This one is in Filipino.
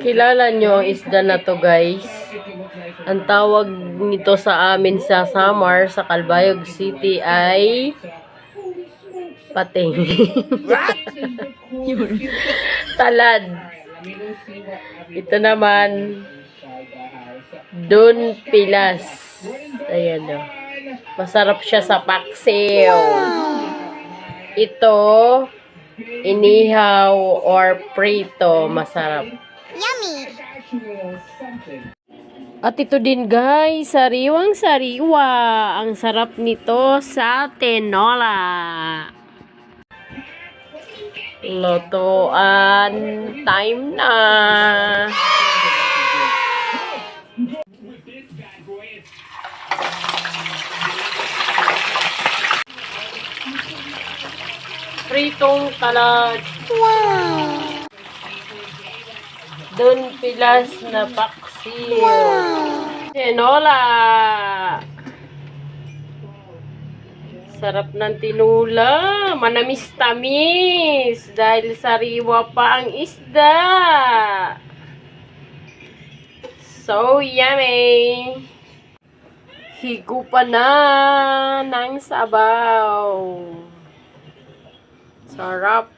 Kilala nyo ang isda na to, guys. Ang tawag nito sa amin sa Samar, sa Calbayog City ay pating. Talad. Ito naman Don Pilas. Ayan o. Masarap siya sa paksiw. Ito inihaw or prito. Masarap. Yummy! At ito din, guys, sariwang sariwa. Ang sarap nito sa tinola. Lutuan time na. Pritong talad. Wow! Don Pilas na paksiw. Wow! Tinola. Sarap ng tinula. Manamis-tamis. Dahil sariwa pa ang isda. So yummy. Higupan na ng sabaw. Sarap.